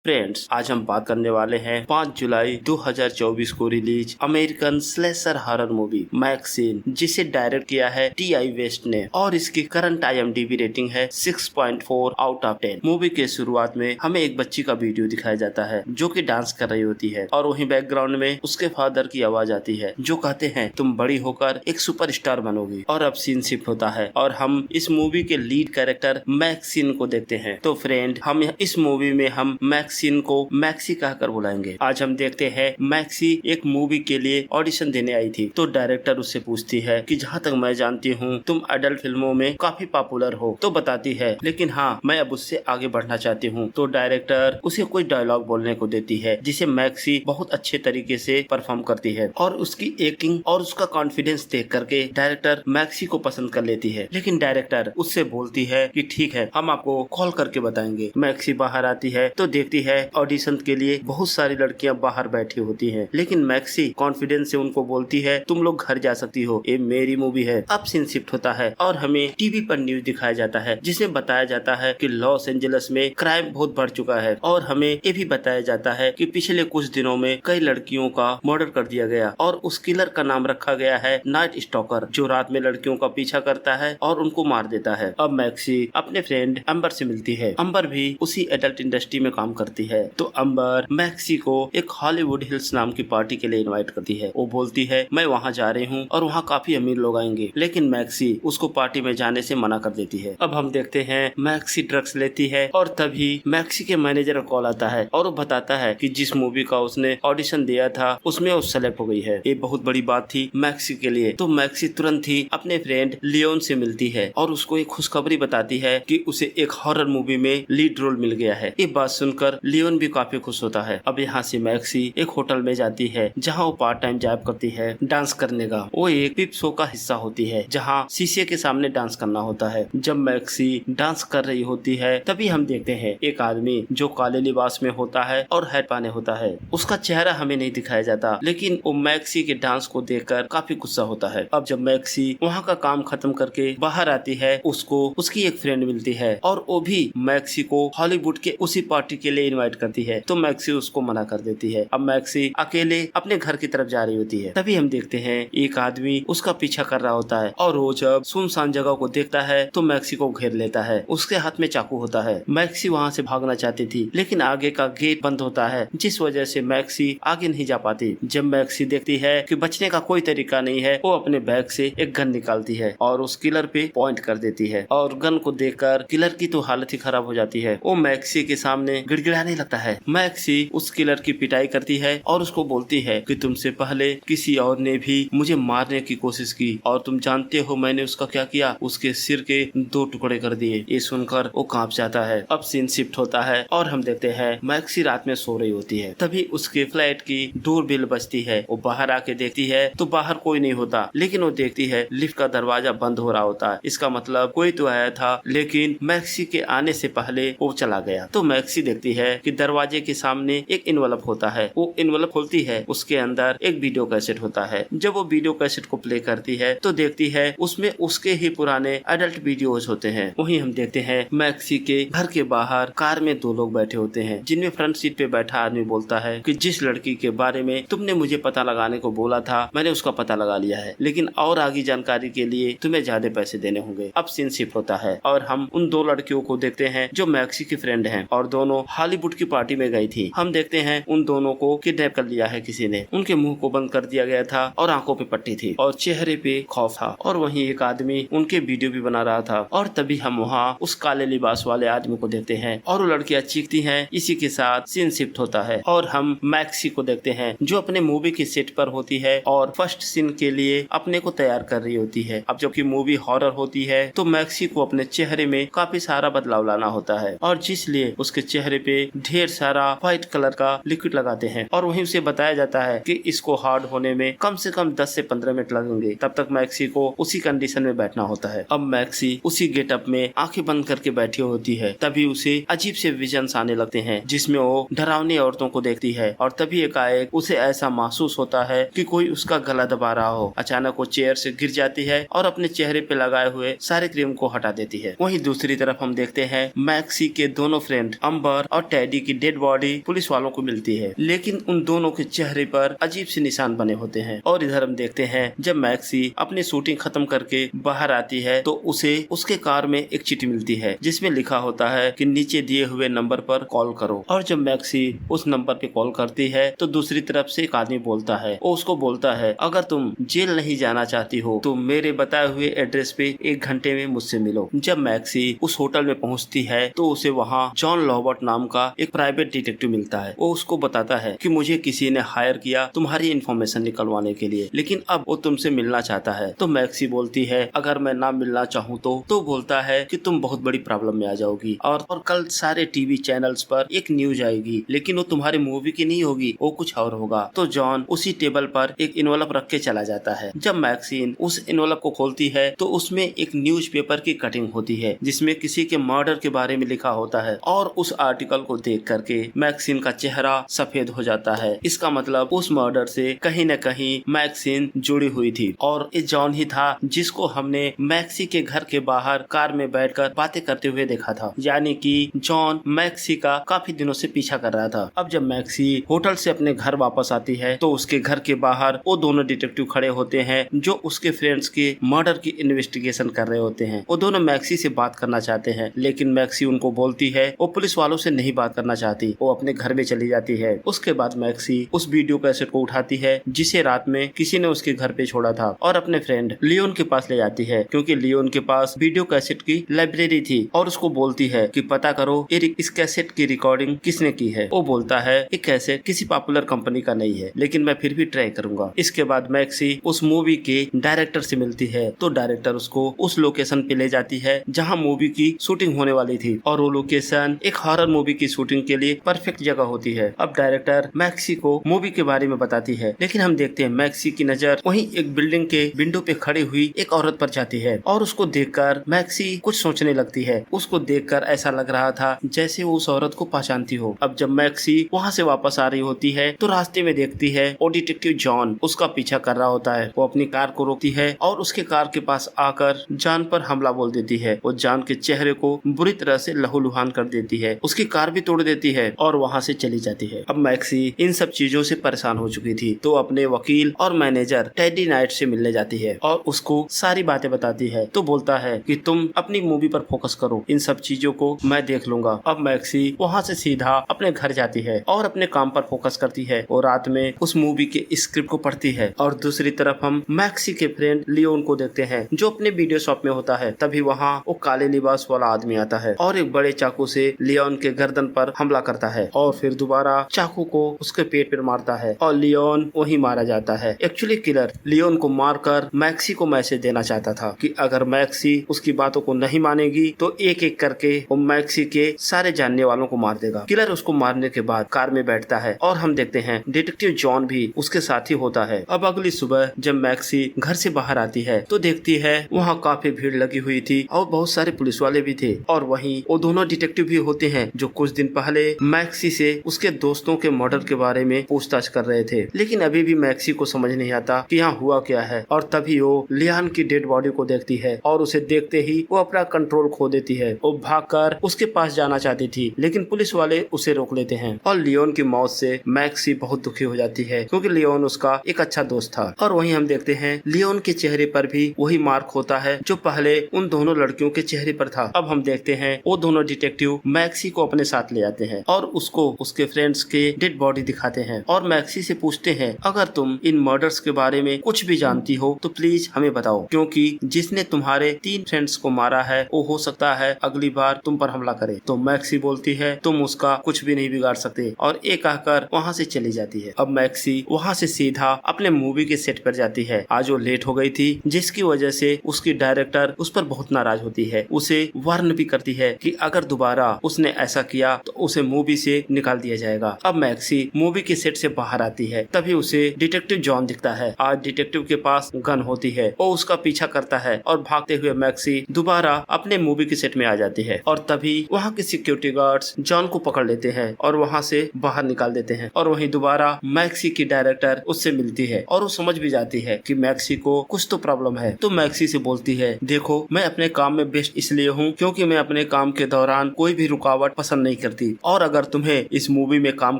Friends, आज हम बात करने वाले हैं 5 जुलाई 2024 को release American slasher horror movie MaXXXine, जिसे डायरेक्ट किया है टी.आई. वेस्ट ने और इसकी करंट IMDb रेटिंग है 6.4 आउट ऑफ 10। मूवी के शुरुआत में हमें एक बच्ची का वीडियो दिखाया जाता है जो कि डांस कर रही होती है और वहीं बैकग्राउंड में उसके फादर की आवाज आती है जो कहते हैं तुम बड़ी होकर एक सुपरस्टार बनोगी। और अब सीन शिफ्ट होता है और हम इस मूवी के लीड कैरेक्टर मैक्सिन को देखते हैं। तो फ्रेंड, हम इस मूवी में हम मैक्सिन को मैक्सी कहकर बुलाएंगे। आज हम देखते हैं मैक्सी एक मूवी के लिए ऑडिशन देने आई थी। तो डायरेक्टर उससे पूछती है कि जहाँ तक मैं जानती हूँ तुम अडल्ट फिल्मों में काफी पॉपुलर हो। तो बताती है लेकिन हाँ, मैं अब उससे आगे बढ़ना चाहती हूँ। तो डायरेक्टर उसे कोई डायलॉग बोलने को देती है जिसे मैक्सी बहुत अच्छे तरीके से परफॉर्म करती है और उसकी एक्टिंग और उसका कॉन्फिडेंस देख करके डायरेक्टर मैक्सी को पसंद कर लेती है। लेकिन डायरेक्टर उससे बोलती है कि ठीक है, हम आपको कॉल करके बताएंगे। मैक्सी बाहर आती है तो देखती है ऑडिशन के लिए बहुत सारी लड़कियां बाहर बैठी होती हैं, लेकिन मैक्सी कॉन्फिडेंस से उनको बोलती है तुम लोग घर जा सकती हो, ये मेरी मूवी है। अब सीन शिफ्ट होता है और हमें टीवी पर न्यूज दिखाया जाता है जिसमें बताया जाता है कि लॉस एंजलिस में क्राइम बहुत बढ़ चुका है और हमें ये भी बताया जाता है कि पिछले कुछ दिनों में कई लड़कियों का मर्डर कर दिया गया और उस किलर का नाम रखा गया है नाइट स्टॉकर, जो रात में लड़कियों का पीछा करता है और उनको मार देता है। अब मैक्सी अपने फ्रेंड अंबर से मिलती है। अंबर भी उसी एडल्ट इंडस्ट्री में काम करती है। तो अंबर मैक्सी को एक हॉलीवुड हिल्स नाम की पार्टी के लिए इनवाइट करती है। वो बोलती है मैं वहाँ जा रही हूँ और वहाँ काफी अमीर लोग आएंगे, लेकिन मैक्सी उसको पार्टी में जाने से मना कर देती है। अब हम देखते हैं मैक्सी ड्रग्स लेती है और तभी मैक्सी के मैनेजर का कॉल आता है और वो बताता है कि जिस मूवी का उसने ऑडिशन दिया था उसमें वो सेलेक्ट हो गई है। ये बहुत बड़ी बात थी मैक्सी के लिए। तो मैक्सी तुरंत ही अपने फ्रेंड लियोन से मिलती है और उसको एक खुशखबरी बताती है कि उसे एक हॉरर मूवी में लीड रोल मिल गया है। ये बात सुनकर लियोन भी काफी खुश होता है। अब यहाँ से मैक्सी एक होटल में जाती है जहाँ वो पार्ट टाइम जॉब करती है डांस करने का। वो एक पिप शो का हिस्सा होती है जहाँ शीशे के सामने डांस करना होता है। जब मैक्सी डांस कर रही होती है तभी हम देखते हैं एक आदमी जो काले लिबास में होता है और हैट पहने होता है। उसका चेहरा हमें नहीं दिखाया जाता, लेकिन वो मैक्सी के डांस को देखकर काफी गुस्सा होता है। अब जब मैक्सी वहाँ का काम खत्म करके बाहर आती है, उसको उसकी एक फ्रेंड मिलती है और वो भी मैक्सी को हॉलीवुड के उसी पार्टी के लिए इनवाइट करती है। तो मैक्सी उसको मना कर देती है। अब मैक्सी अकेले अपने घर की तरफ जा रही होती है। तभी हम देखते हैं एक आदमी उसका पीछा कर रहा होता है और वो जब सुनसान जगह को देखता है तो मैक्सी को घेर लेता है। उसके हाथ में चाकू होता है। मैक्सी वहाँ से भागना चाहती थी, लेकिन आगे का गेट बंद होता है जिस वजह से मैक्सी आगे नहीं जा पाती। जब मैक्सी देखती है कि बचने का कोई तरीका नहीं है, वो अपने बैग से एक गन निकालती है और उस किलर पे पॉइंट कर देती है और गन को देखकर किलर की तो हालत ही खराब हो जाती है। वो मैक्सी के सामने गिड़गिड़ाने लगता है। मैक्सी उस किलर की पिटाई करती है और उसको बोलती है कि तुमसे पहले किसी और ने भी मुझे मारने की कोशिश की और तुम जानते हो मैंने उसका क्या किया, उसके सिर के 2 टुकड़े कर दिए। ये सुनकर वो कांप जाता है। अब सीन शिफ्ट होता है और हम देखते हैं मैक्सी रात में सो रही होती है। तभी उसके फ्लैट की डोर बेल बजती है। वो बाहर आके देखती है तो बाहर कोई नहीं होता, लेकिन वो देखती है लिफ्ट का दरवाजा बंद हो रहा होता है। इसका मतलब कोई तो आया था, लेकिन मैक्सी के आने से पहले वो चला गया। तो मैक्सी देखती है कि दरवाजे के सामने एक इनवलप होता है। वो इनवलप खोलती है, उसके अंदर एक वीडियो कैसेट होता है। जब वो वीडियो कैसेट को प्ले करती है तो देखती है उसमें उसके ही पुराने एडल्ट वीडियोज होते हैं। वहीं हम देखते हैं मैक्सी के घर के बाहर कार में 2 लोग बैठे होते हैं, जिनमें फ्रंट सीट पे बैठा आदमी बोलता है कि जिस लड़की के बारे में तुमने मुझे पता लगाने को बोला था मैंने उसका पता लगा लिया है, लेकिन और आगे जानकारी के लिए तुम्हें ज्यादा पैसे देने होंगे। अब सीन शिफ्ट होता है और हम उन 2 लड़कियों को देखते हैं जो मैक्सी की फ्रेंड हैं और दोनों हॉलीवुड की पार्टी में गई थी। हम देखते हैं उन दोनों को किडनैप कर लिया है किसी ने। उनके मुंह को बंद कर दिया गया था और आंखों पे पट्टी थी और चेहरे पे खौफ था और वहीं एक आदमी उनके वीडियो भी बना रहा था। और तभी हम वहाँ उस काले लिबास वाले आदमी को देखते हैं और वो लड़कियां चीखती हैं। इसी के साथ सीन शिफ्ट होता है और हम मैक्सी को देखते हैं जो अपने मूवी के सेट पर होती है और फर्स्ट सीन के लिए अपने को तैयार कर रही होती है। अब जबकि मूवी हॉरर होती है तो मैक्सी को अपने चेहरे में काफी सारा बदलाव लाना होता है और जिसलिए उसके चेहरे पे ढेर सारा व्हाइट कलर का लिक्विड लगाते हैं और वहीं उसे बताया जाता है कि इसको हार्ड होने में कम से कम 10 से 15 मिनट लगेंगे। तब तक मैक्सी को उसी कंडीशन में बैठना होता है। अब मैक्सी उसी गेटअप में आंखें बंद करके बैठी होती है। तभी उसे अजीब से विजन्स आने लगते हैं जिसमें वो डरावनी औरतों को देखती है और तभी एकाएक उसे ऐसा महसूस होता है कि कोई उसका गला दबा रहा हो। अचानक वो चेयर से गिर जाती है और अपने चेहरे पे लगाए हुए सारे क्रीम को हटा देती है। वहीं दूसरी तरफ हम देखते हैं मैक्सी के दोनों फ्रेंड अंबर और टेडी की डेड बॉडी पुलिस वालों को मिलती है, लेकिन उन दोनों के चेहरे पर अजीब से निशान बने होते हैं। और इधर हम देखते हैं जब मैक्सी अपनी शूटिंग खत्म करके बाहर आती है तो उसे उसके कार में एक चिट्ठी मिलती है जिसमें लिखा होता है कि नीचे दिए हुए नंबर पर कॉल करो। और जब मैक्सी उस नंबर पे कॉल करती है तो दूसरी तरफ से एक आदमी बोलता है, वो उसको बोलता है अगर तुम जेल नहीं जाना चाहती हो तो मेरे बताए हुए एड्रेस पे 1 घंटे में मुझसे मिलो। जब मैक्सी उस होटल में पहुंचती है तो उसे वहाँ जॉन लॉबर्ट नाम का एक प्राइवेट डिटेक्टिव मिलता है। वो उसको बताता है कि मुझे किसी ने हायर किया तुम्हारी इन्फॉर्मेशन निकलवाने के लिए, लेकिन अब वो तुमसे मिलना चाहता है। तो मैक्सी बोलती है अगर मैं ना मिलना चाहूँ तो बोलता है कि तुम बहुत बड़ी प्रॉब्लम में आ जाओगी और कल सारे टीवी चैनल्स पर एक न्यूज आएगी, लेकिन वो तुम्हारी मूवी की नहीं होगी, वो कुछ और होगा। तो जॉन उसी टेबल पर एक इन्वेलप रख के चला जाता है। जब मैक्सीन उस इन्वेलप को खोलती है तो उसमें एक न्यूज़पेपर की कटिंग होती है जिसमें किसी के मर्डर के बारे में लिखा होता है। और उस आर्टिकल को देख करके मैक्सीन का चेहरा सफेद हो जाता है। इसका मतलब उस मर्डर से कहीं न कहीं मैक्सीन जुड़ी हुई थी और ये जॉन ही था जिसको हमने मैक्सी के घर के बाहर कार में बैठकर बातें करते हुए देखा था। यानी कि जॉन मैक्सी का काफी दिनों से पीछा कर रहा था। अब जब मैक्सी होटल से अपने घर वापस आती है तो उसके घर के बाहर वो दोनों डिटेक्टिव खड़े होते हैं जो उसके फ्रेंड्स के मर्डर की इन्वेस्टिगेशन कर रहे होते हैं। वो दोनों मैक्सी से बात करना चाहते हैं, लेकिन मैक्सी उनको बोलती है वो पुलिस वालों से नहीं बात करना चाहती, वो अपने घर में चली जाती है। उसके बाद मैक्सी उस वीडियो कैसेट को उठाती है जिसे रात में किसी ने उसके घर पे छोड़ा था और अपने फ्रेंड लियोन के पास ले जाती है, क्योंकि लियोन के पास वीडियो कैसेट की लाइब्रेरी थी। और उसको बोलती है कि पता करो इस कैसेट की रिकॉर्डिंग किसने की है। वो बोलता है ये कैसेट किसी पॉपुलर कंपनी का नहीं है, लेकिन मैं फिर भी ट्राई करूंगा। इसके बाद मैक्सी उस मूवी के डायरेक्टर से मिलती है तो डायरेक्टर उसको उस लोकेशन पे ले जाती है जहाँ मूवी की शूटिंग होने वाली थी, और वो लोकेशन एक हॉरर मूवी की शूटिंग के लिए परफेक्ट जगह होती है। अब डायरेक्टर मैक्सी को मूवी के बारे में बताती है, लेकिन हम देखते हैं मैक्सी की नजर वहीं एक बिल्डिंग के विंडो पे खड़ी हुई एक औरत पर जाती है और उसको देखकर मैक्सी कुछ सोचने लगती है। उसको देखकर ऐसा लग रहा था जैसे वो उस औरत को पहचानती हो। अब जब मैक्सी वहाँ से वापस आ रही होती है तो रास्ते में देखती है वो डिटेक्टिव जॉन उसका पीछा कर रहा होता है। वो अपनी कार को रोकती है और उसके कार के पास आकर जॉन पर हमला बोल देती है। वो जॉन के चेहरे को बुरी तरह से लहूलुहान कर देती है, उसकी कार भी तोड़ देती है और वहाँ से चली जाती है। अब मैक्सी इन सब चीजों से परेशान हो चुकी थी तो अपने वकील और मैनेजर टेडी नाइट से मिलने जाती है और उसको सारी बातें बताती है। तो बोलता है कि तुम अपनी मूवी पर फोकस करो, इन सब चीजों को मैं देख लूंगा। अब मैक्सी वहाँ से सीधा अपने घर जाती है और अपने काम पर फोकस करती है और रात में उस मूवी के स्क्रिप्ट को पढ़ती है। और दूसरी तरफ हम मैक्सी के फ्रेंड लियोन को देखते हैं जो अपने वीडियो शॉप में होता है। तभी वहाँ वो काले लिबास वाला आदमी आता है और एक बड़े चाकू से लियोन के गर्दन पर हमला करता है और फिर दोबारा चाकू को उसके पेट पर मारता है और लियोन वही मारा जाता है। एक्चुअली किलर लियोन को मारकर मैक्सी को मैसेज देना चाहता था कि अगर मैक्सी उसकी बातों को नहीं मानेगी तो एक एक करके वो मैक्सी के सारे जानने वालों को मार देगा। किलर उसको मारने के बाद कार में बैठता है और हम देखते हैं डिटेक्टिव जॉन भी उसके साथ ही होता है। अब अगली सुबह जब मैक्सी घर से बाहर आती है तो देखती है वहाँ काफी भीड़ लगी हुई थी और बहुत सारे पुलिस वाले भी थे और वहीं वो दोनों डिटेक्टिव भी होते हैं जो कुछ दिन पहले मैक्सी से उसके दोस्तों के मर्डर के बारे में पूछताछ कर रहे थे। लेकिन अभी भी मैक्सी को समझ नहीं आता कि यहाँ हुआ क्या है और तभी वो लियान की डेड बॉडी को देखती है और उसे देखते ही वो अपना कंट्रोल खो देती है। वो भागकर उसके पास जाना चाहती थी, लेकिन पुलिस वाले उसे रोक लेते हैं और लियोन की मौत से मैक्सी बहुत दुखी हो जाती है क्योंकि लियोन उसका एक अच्छा दोस्त था। और वहीं हम देखते हैं लियोन के चेहरे पर भी वही मार्क होता है जो पहले उन दोनों लड़कियों के चेहरे पर था। अब हम देखते हैं वो दोनों डिटेक्टिव मैक्सी को अपने साथ ले जाते हैं और उसको उसके फ्रेंड्स के डेड बॉडी दिखाते हैं और मैक्सी से पूछते हैं अगर तुम इन मर्डर्स के बारे में कुछ भी जानती हो तो प्लीज हमें बताओ, क्योंकि जिसने तुम्हारे 3 फ्रेंड्स को मारा है वो हो सकता है अगली बार तुम पर हमला करे। तो मैक्सी बोलती है तुम उसका कुछ भी नहीं बिगाड़ सकते और एक कहकर वहाँ से चली जाती है। अब मैक्सी वहाँ से सीधा अपने मूवी के सेट पर जाती है। आज वो लेट हो गई थी जिसकी वजह से उसकी डायरेक्टर उस पर बहुत नाराज होती है, उसे वार्न भी करती है कि अगर दोबारा उसने ऐसा किया तो उसे मूवी से निकाल दिया जाएगा। अब मैक्सी मूवी के सेट से बाहर आती है तभी उसे डिटेक्टिव जॉन दिखता है। आज डिटेक्टिव के पास गन होती है, वो उसका पीछा करता है और भागते हुए मैक्सी दोबारा अपने मूवी के सेट में आ जाती है और तभी वहाँ के सिक्योरिटी गार्ड्स जॉन को पकड़ लेते हैं और वहाँ से बाहर निकाल देते हैं। और वहीं दोबारा मैक्सी की डायरेक्टर उससे मिलती है और वो समझ भी जाती है कि मैक्सी को कुछ तो प्रॉब्लम है। तो मैक्सी से बोलती है देखो मैं अपने काम में बेस्ट इसलिए हूँ क्योंकि मैं अपने काम के दौरान कोई भी रुकावट पसंद नहीं नहीं करती। और अगर तुम्हें इस मूवी में काम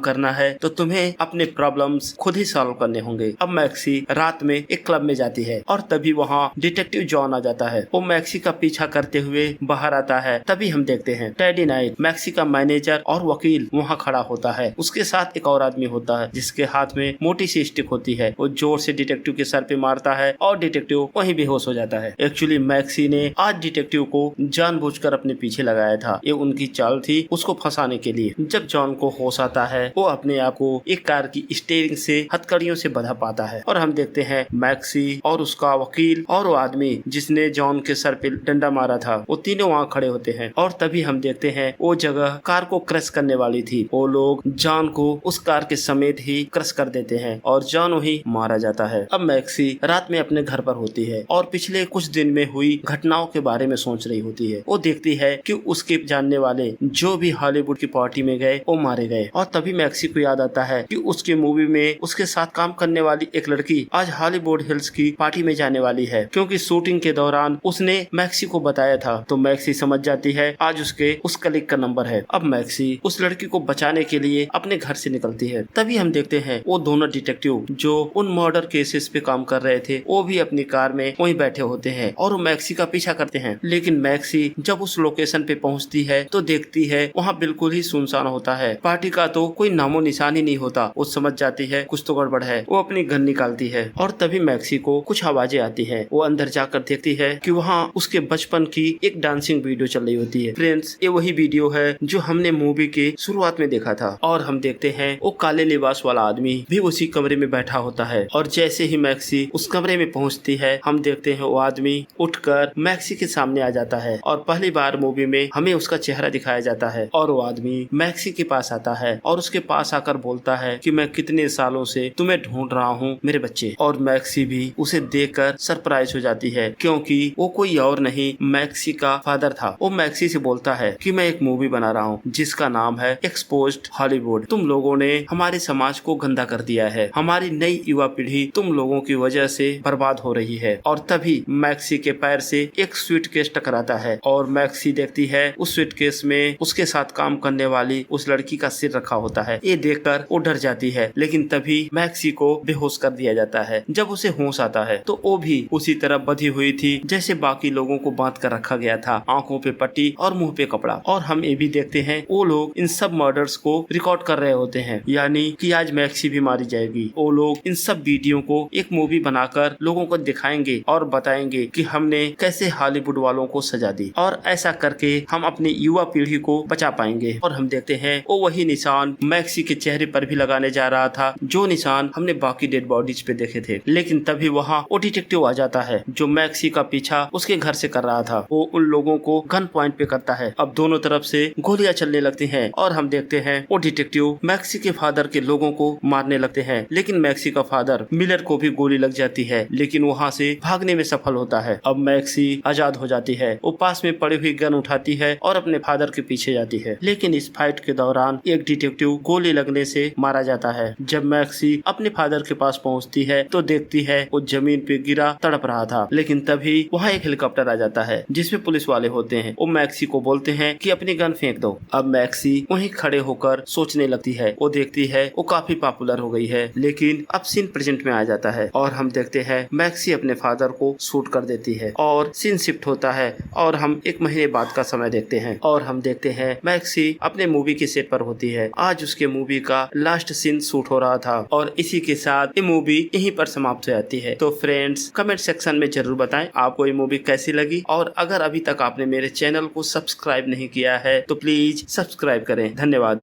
करना है तो तुम्हें अपने प्रॉब्लम्स खुद ही सॉल्व करने होंगे। अब मैक्सी रात में एक क्लब में जाती है और तभी वहाँ डिटेक्टिव जॉन आ जाता है। वो मैक्सी का पीछा करते हुए बाहर आता है। तभी हम देखते हैं टेडी नाइट, मैक्सी का मैनेजर और वकील वहाँ खड़ा होता है। उसके साथ एक और आदमी होता है जिसके हाथ में मोटी सी स्टिक होती है। वो जोर से डिटेक्टिव के सर पे मारता है और डिटेक्टिव वहीं बेहोश हो जाता है। एक्चुअली मैक्सी ने आज डिटेक्टिव को जानबूझकर अपने पीछे लगाया था। ये उनकी चाल थी उसको फंसाने के लिए। जब जॉन को होश आता है वो अपने आप को एक कार की स्टीयरिंग से हथकड़ियों से बंधा पाता है और हम देखते हैं मैक्सी और उसका वकील और वो आदमी जिसने जॉन के सर पे डंडा मारा था वो तीनों वहाँ खड़े होते हैं। और तभी हम देखते हैं वो जगह कार को क्रश करने वाली थी। वो लोग जॉन को उस कार के समेत ही क्रश कर देते हैं और जॉन वही मारा जाता है। अब मैक्सी रात में अपने घर पर होती है और पिछले कुछ दिन में हुई घटनाओं के बारे में सोच रही होती है। वो देखती है कि उसके जानने वाले जो भी हॉलीवुड की पार्टी में गए वो मारे गए। और तभी मैक्सी को याद आता है कि उसके मूवी में उसके साथ काम करने वाली एक लड़की आज हॉलीवुड हिल्स की पार्टी में जाने वाली है, क्योंकि शूटिंग के दौरान उसने मैक्सी को बताया था। तो मैक्सी समझ जाती है आज उसके उस कलीग का नंबर है। अब मैक्सी उस लड़की को बचाने के लिए अपने घर से निकलती है। तभी हम देखते हैं वो दोनों डिटेक्टिव जो उन मर्डर केसेस पे काम कर रहे थे वो भी अपनी कार में वहीं बैठे होते हैं और वो मैक्सी का पीछा करते हैं। लेकिन मैक्सी जब उस लोकेशन पे पहुंचती है तो देखती है वहाँ बिल्कुल ही सुनसान होता है। पार्टी का तो कोई नामो निशान ही नहीं होता। वो समझ जाती है कुछ तो गड़बड़ है। वो अपनी गन निकालती है और तभी मैक्सी को कुछ आवाजें आती है। वो अंदर जाकर देखती है कि वहाँ उसके बचपन की एक डांसिंग वीडियो चल रही होती है। फ्रेंड्स, ये वही वीडियो है जो हमने मूवी के शुरुआत में देखा था। और हम देखते हैं वो काले लिबास वाला आदमी भी उसी कमरे में बैठा होता है। और जैसे ही मैक्सी उस कमरे में पहुँचती है हम देखते हैं वो आदमी उठकर मैक्सी के सामने आ जाता है और पहली बार मूवी में हमें उसका चेहरा दिखाया जाता है। और वो आदमी मैक्सी के पास आता है और उसके पास आकर बोलता है कि मैं कितने सालों से तुम्हें ढूंढ रहा हूँ मेरे बच्चे। और मैक्सी भी उसे देखकर सरप्राइज हो जाती है क्योंकि वो कोई और नहीं मैक्सी का फादर था। वो मैक्सी से बोलता है कि मैं एक मूवी बना रहा हूँ जिसका नाम है एक्सपोज्ड हॉलीवुड। तुम लोगों ने हमारे समाज को गंदा कर दिया है। हमारी नई युवा पीढ़ी तुम लोगों की वजह से बर्बाद हो रही है। और तभी मैक्सी के पैर से एक सूटकेस टकराता है और मैक्सी देखती है उस सूटकेस में उसके साथ काम करने वाली उस लड़की का सिर रखा होता है। ये देखकर वो डर जाती है, लेकिन तभी मैक्सी को बेहोश कर दिया जाता है। जब उसे होश आता है तो वो भी उसी तरह बंधी हुई थी जैसे बाकी लोगों को बांध कर रखा गया था, आंखों पे पट्टी और मुंह पे कपड़ा। और हम ये भी देखते हैं वो लोग इन सब मर्डर्स को रिकॉर्ड कर रहे होते हैं, यानी कि आज मैक्सी भी मारी जाएगी। वो लोग इन सब वीडियो को एक मूवी बनाकर लोगों को दिखाएंगे और बताएंगे कि हमने कैसे हॉलीवुड वालों को सजा दी और ऐसा करके हम अपनी युवा पीढ़ी को बचा पाएंगे। और हम देखते हैं वो वही निशान मैक्सी के चेहरे पर भी लगाने जा रहा था जो निशान हमने बाकी डेड बॉडीज पे देखे थे। लेकिन तभी वहाँ वो डिटेक्टिव आ जाता है जो मैक्सी का पीछा उसके घर से कर रहा था। वो उन लोगों को गन पॉइंट पे करता है। अब दोनों तरफ से गोलियां चलने लगती हैं और हम देखते हैं वो डिटेक्टिव मैक्सी के फादर के लोगों को मारने लगते हैं। लेकिन मैक्सी का फादर मिलर को भी गोली लग जाती है, लेकिन वहाँ से भागने में सफल होता है। अब मैक्सी आजाद हो जाती है। वो पास में पड़ी हुई गन उठाती है और अपने फादर के पीछे जाती है। लेकिन इस फाइट के दौरान एक डिटेक्टिव गोली लगने से मारा जाता है। जब मैक्सी अपने फादर के पास पहुंचती है तो देखती है वो जमीन पे गिरा तड़प रहा था। लेकिन तभी वहाँ एक हेलीकॉप्टर आ जाता है जिसमें पुलिस वाले होते हैं। वो मैक्सी को बोलते हैं कि अपनी गन फेंक दो। अब मैक्सी वहीं खड़े होकर सोचने लगती है। वो देखती है वो काफी पॉपुलर हो गई है। लेकिन अब सीन प्रेजेंट में आ जाता है और हम देखते हैं मैक्सी अपने फादर को शूट कर देती है और सीन शिफ्ट होता है और हम एक महीने बाद का समय देखते हैं और हम देखते हैं मैक्सी अपने मूवी के सेट पर होती है। आज उसके मूवी का लास्ट सीन शूट हो रहा था और इसी के साथ ये मूवी यहीं पर समाप्त हो जाती है। तो फ्रेंड्स, कमेंट सेक्शन में जरूर बताएं आपको ये मूवी कैसी लगी और अगर अभी तक आपने मेरे चैनल को सब्सक्राइब नहीं किया है तो प्लीज सब्सक्राइब करें। धन्यवाद।